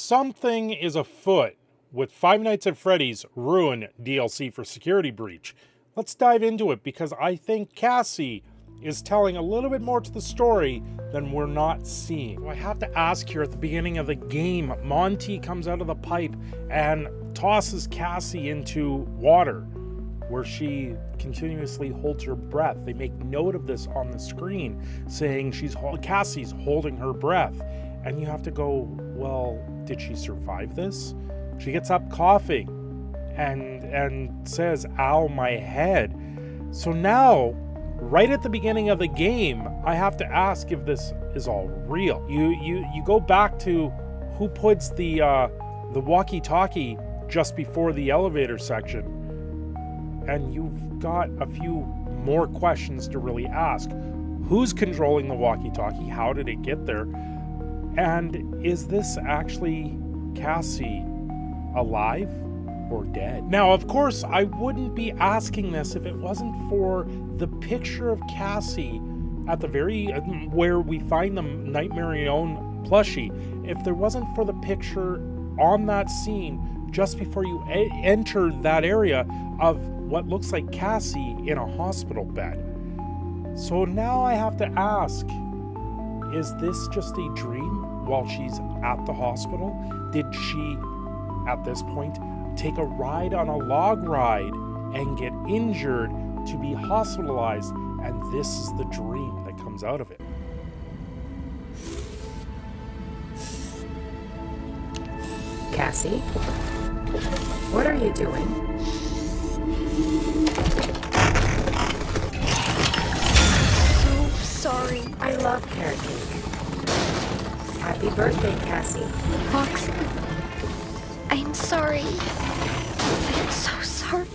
something is afoot with Five Nights at Freddy's Ruin DLC for Security Breach. Let's dive into it because I think Cassie is telling a little bit more to the story than we're not seeing. So I have to ask here at the beginning of the game, Monty comes out of the pipe and tosses Cassie into water where she continuously holds her breath. They make note of this on the screen saying Cassie's holding her breath. And you have to go, well, did she survive this? She gets up coughing and says, ow, my head. So now, right at the beginning of the game, I have to ask if this is all real. You go back to who puts the walkie-talkie just before the elevator section, and you've got a few more questions to really ask. Who's controlling the walkie-talkie? How did it get there? And is this actually Cassie alive or dead? Now, of course, I wouldn't be asking this if it wasn't for the picture of Cassie at the very, where we find the Nightmare Own plushie. If there wasn't for the picture on that scene just before you enter that area of what looks like Cassie in a hospital bed. So now I have to ask, is this just a dream while she's at the hospital? Did she, at this point, take a ride on a log ride and get injured to be hospitalized, and this is the dream that comes out of it? Cassie, what are you doing? So sorry. I love carrot cake. Happy birthday, Cassie. Fox, I'm sorry. I'm so sorry.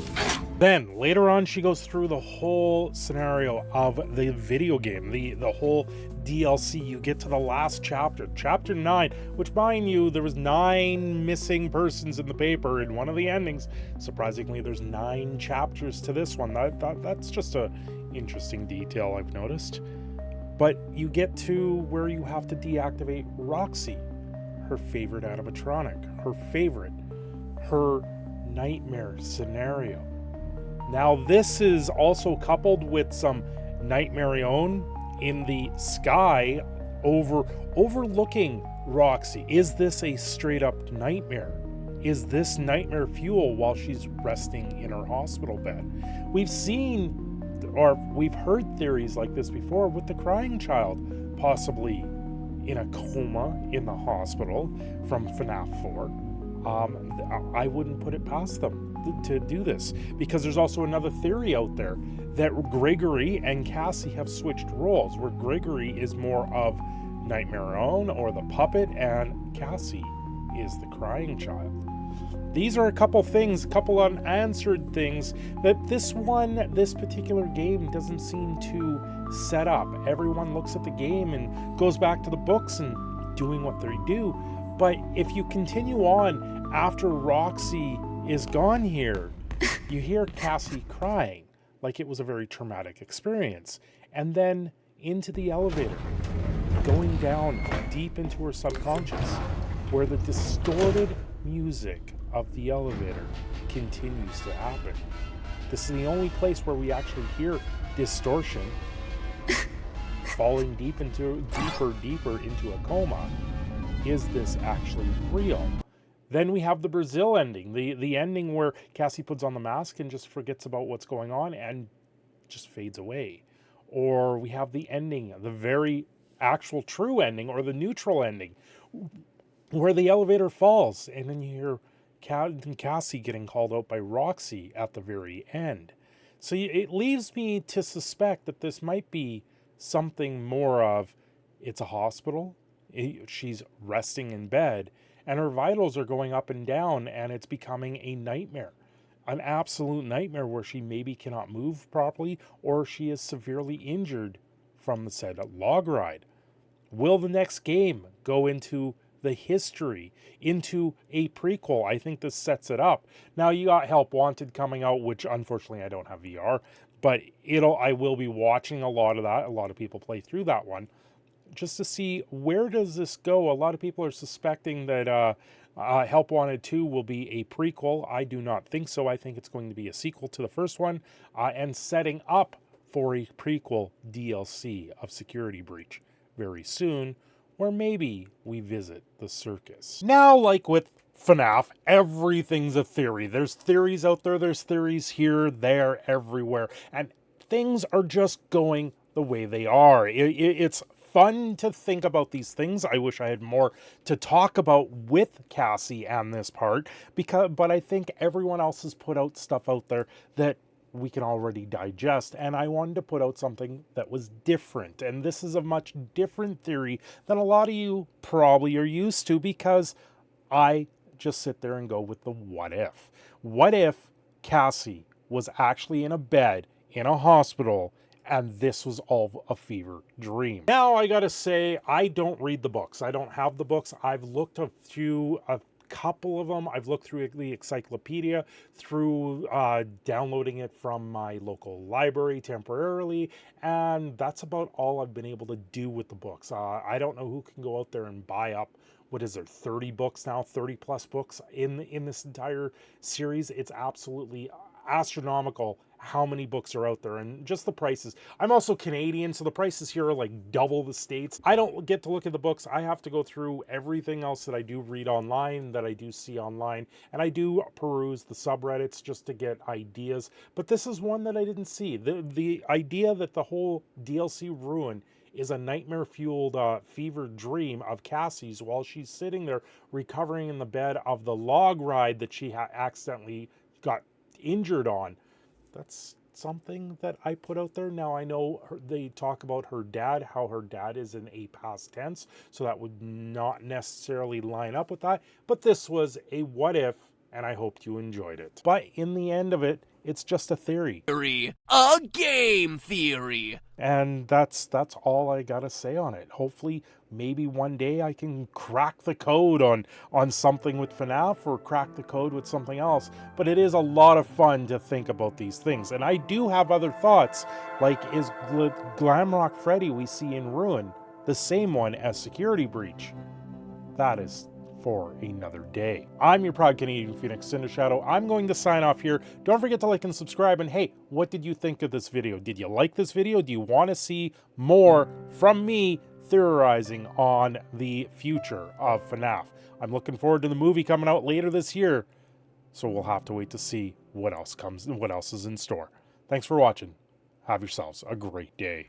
Then, later on, she goes through the whole scenario of the video game, the whole DLC. You get to the last chapter, chapter 9, which, mind you, there was 9 missing persons in the paper in one of the endings. Surprisingly, there's 9 chapters to this one. That's just a interesting detail I've noticed. But you get to where you have to deactivate Roxy, her favorite animatronic, her nightmare scenario. Now, this is also coupled with some Nightmare Own in the sky overlooking Roxy. Is this a straight up nightmare? Is this nightmare fuel while she's resting in her hospital bed? We've heard theories like this before with the crying child, possibly in a coma in the hospital from FNAF 4. I wouldn't put it past them to do this, because there's also another theory out there that Gregory and Cassie have switched roles, where Gregory is more of Nightmare Own or the puppet, and Cassie is the crying child. These are a couple unanswered things that this particular game doesn't seem to set up. Everyone looks at the game and goes back to the books and doing what they do. But if you continue on after Roxy is gone here, you hear Cassie crying like it was a very traumatic experience. And then into the elevator, going down deep into her subconscious, where the distorted music of the elevator continues to happen. This is the only place where we actually hear distortion, falling deeper into a coma. Is this actually real? Then we have the Brazil ending, the ending where Cassie puts on the mask and just forgets about what's going on and just fades away. Or we have the ending, the very actual true ending, or the neutral ending, where the elevator falls and then you hear Cassie getting called out by Roxy at the very end. So it leaves me to suspect that this might be something more of, it's a hospital, she's resting in bed, and her vitals are going up and down, and it's becoming a nightmare. An absolute nightmare where she maybe cannot move properly, or she is severely injured from the said log ride. Will the next game go into the history, into a prequel? I think this sets it up. Now, you got Help Wanted coming out, which unfortunately I don't have VR, but I will be watching a lot of that. A lot of people play through that one. just to see where does this go. A lot of people are suspecting that Help Wanted 2 will be a prequel. I do not think so. I think it's going to be a sequel to the first one, and setting up for a prequel DLC of Security Breach very soon, where maybe we visit the circus. Now, like with FNAF, everything's a theory. There's theories out there, there's theories here, there, everywhere, and things are just going the way they are. It's fun to think about these things. I wish I had more to talk about with Cassie and this part, but I think everyone else has put out stuff out there that we can already digest, and I wanted to put out something that was different. And this is a much different theory than a lot of you probably are used to, because I just sit there and go with the what if. What if Cassie was actually in a bed in a hospital and this was all a fever dream? Now, I gotta say, I don't read the books. I don't have the books. I've looked through a couple of them. I've looked through the encyclopedia, through downloading it from my local library temporarily, and that's about all I've been able to do with the books. I don't know who can go out there and buy up, what is there, 30 books now, 30 plus books in this entire series. It's absolutely astronomical how many books are out there, and just the prices. I'm also Canadian, so the prices here are like double the States. I don't get to look at the books. I have to go through everything else that I do read online, that I do see online, and I do peruse the subreddits just to get ideas. But this is one that I didn't see. The idea that the whole DLC Ruin is a nightmare-fueled fever dream of Cassie's while she's sitting there recovering in the bed of the log ride that she accidentally got injured on. That's something that I put out there. Now, I know they talk about her dad, how her dad is in a past tense, so that would not necessarily line up with that. But this was a what if, and I hoped you enjoyed it. But in the end of it, it's just a theory. A game theory. And that's all I gotta say on it. Hopefully, maybe one day I can crack the code on something with FNAF, or crack the code with something else. But it is a lot of fun to think about these things. And I do have other thoughts, like, is Glamrock Freddy we see in Ruin the same one as Security Breach? That is for another day. I'm your proud Canadian Phoenix Cindershadow. I'm going to sign off here. Don't forget to like and subscribe. And hey, what did you think of this video? Did you like this video? Do you want to see more from me theorizing on the future of FNAF? I'm looking forward to the movie coming out later this year, so we'll have to wait to see what else is in store. Thanks for watching. Have yourselves a great day.